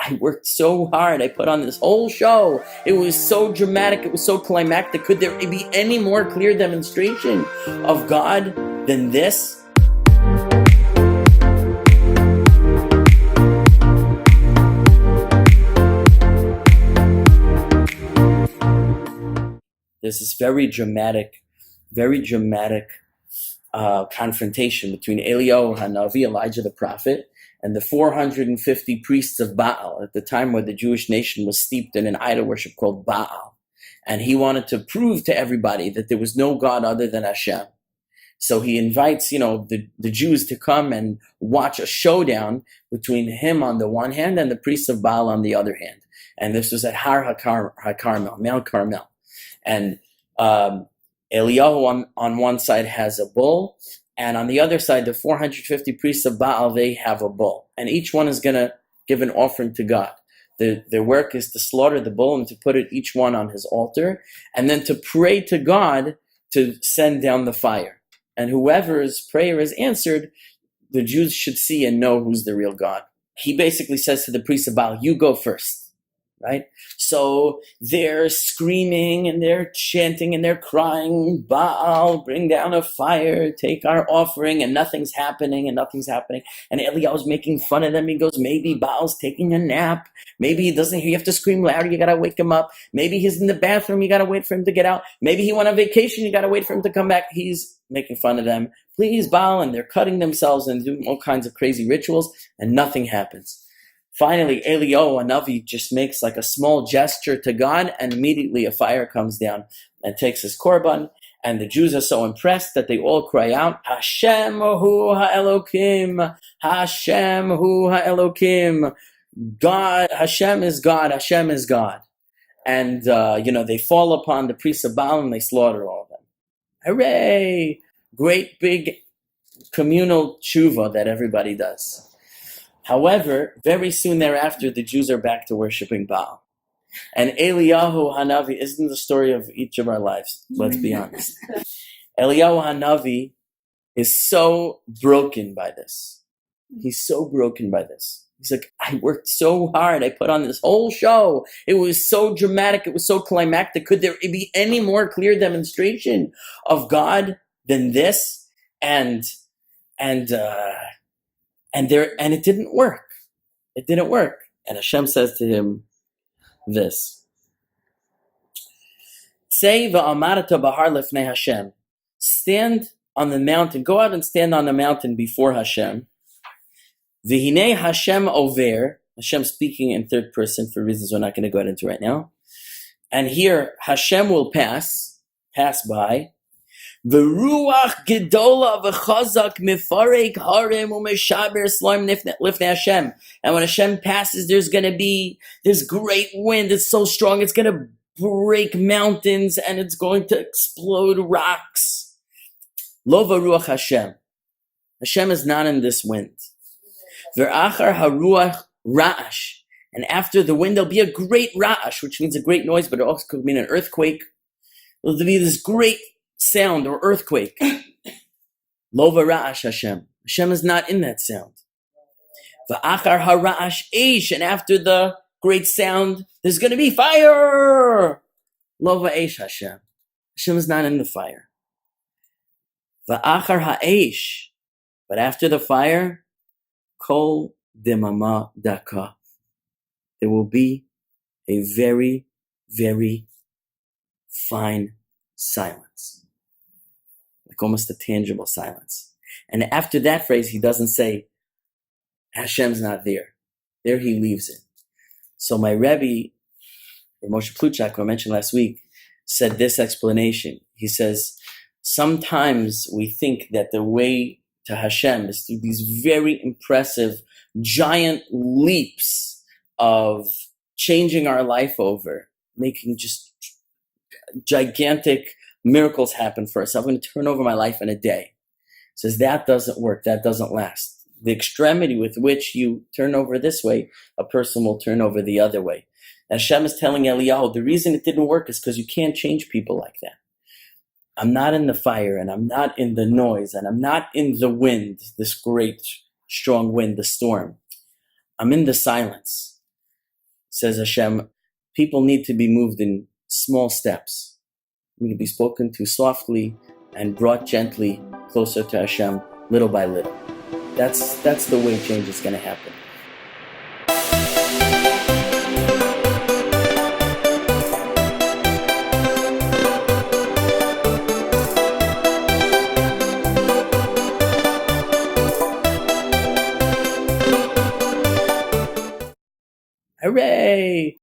I worked so hard. I put on this whole show. It was so dramatic. It was so climactic. Could there be any more clear demonstration of God than this? There's this very dramatic confrontation between Eliyahu Hanavi, Elijah the prophet, and the 450 priests of Baal at the time where the Jewish nation was steeped in an idol worship called Baal. And he wanted to prove to everybody that there was no God other than Hashem. So he invites, the Jews to come and watch a showdown between him on the one hand and the priests of Baal on the other hand. And this was at Har HaKarmel, Mount Carmel. And Eliyahu on one side has a bull, and on the other side, the 450 priests of Baal, they have a bull. And each one is going to give an offering to God. Their work is to slaughter the bull and to put it each one on his altar, and then to pray to God to send down the fire. And whoever's prayer is answered, the Jews should see and know who's the real God. He basically says to the priests of Baal, you go first. Right? So they're screaming and they're chanting and they're crying, Baal, bring down a fire, take our offering, and nothing's happening. And Eliyahu's making fun of them. He goes, maybe Baal's taking a nap. Maybe he doesn't hear, you have to scream louder, you gotta wake him up. Maybe he's in the bathroom, you gotta wait for him to get out. Maybe he went on vacation, you gotta wait for him to come back. He's making fun of them. Please, Baal, and they're cutting themselves and doing all kinds of crazy rituals, and nothing happens. Finally, Eliyahu Hanavi just makes like a small gesture to God, and immediately a fire comes down and takes his korban. And the Jews are so impressed that they all cry out, Hashem hu ha'elokim, Hashem hu ha'elokim. God, Hashem is God, Hashem is God. And, they fall upon the priests of Baal and they slaughter all of them. Hooray! Great big communal tshuva that everybody does. However, very soon thereafter, the Jews are back to worshiping Baal. And Eliyahu Hanavi isn't the story of each of our lives, let's be honest. Eliyahu Hanavi is so broken by this. He's so broken by this. He's like, I worked so hard. I put on this whole show. It was so dramatic. It was so climactic. Could there be any more clear demonstration of God than this? And it didn't work. It didn't work. And Hashem says to him this. Say va'amarta bahar lefnei Hashem. Stand on the mountain. Go out and stand on the mountain before Hashem. V'hinei Hashem over. Hashem speaking in third person for reasons we're not going to go into right now. And here Hashem will pass by. V'ruach gedola v'chazak mifarek harem u'meshaber slime lifnei Hashem. And when Hashem passes, there's going to be this great wind. It's so strong, it's going to break mountains and it's going to explode rocks. Lo v'ruach Hashem. Hashem is not in this wind. V'achar haruach ra'ash. And after the wind, there'll be a great ra'ash, which means a great noise, but it also could mean an earthquake. There'll be this great sound or earthquake. Lo v'ra'ash Hashem. Hashem is not in that sound. V'achar hara'ash eish. And after the great sound, there's going to be fire. Lo v'eish Hashem. Hashem is not in the fire. V'achar ha'eish. But after the fire, kol demama daka. There will be a very, very fine silence. Like almost a tangible silence. And after that phrase, he doesn't say, Hashem's not there. There he leaves it. So my Rebbe, Moshe Pluchak, who I mentioned last week, said this explanation. He says, sometimes we think that the way to Hashem is through these very impressive, giant leaps of changing our life over, making just gigantic miracles happen for us. I'm going to turn over my life in a day. He says that doesn't work. That doesn't last. The extremity with which you turn over this way, a person will turn over the other way. And Hashem is telling Eliyahu, the reason it didn't work is because you can't change people like that. I'm not in the fire, and I'm not in the noise, and I'm not in the wind, this great, strong wind, the storm. I'm in the silence. says Hashem, people need to be moved in small steps. We need to be spoken to softly and brought gently closer to Hashem, little by little. That's the way change is going to happen. Hooray!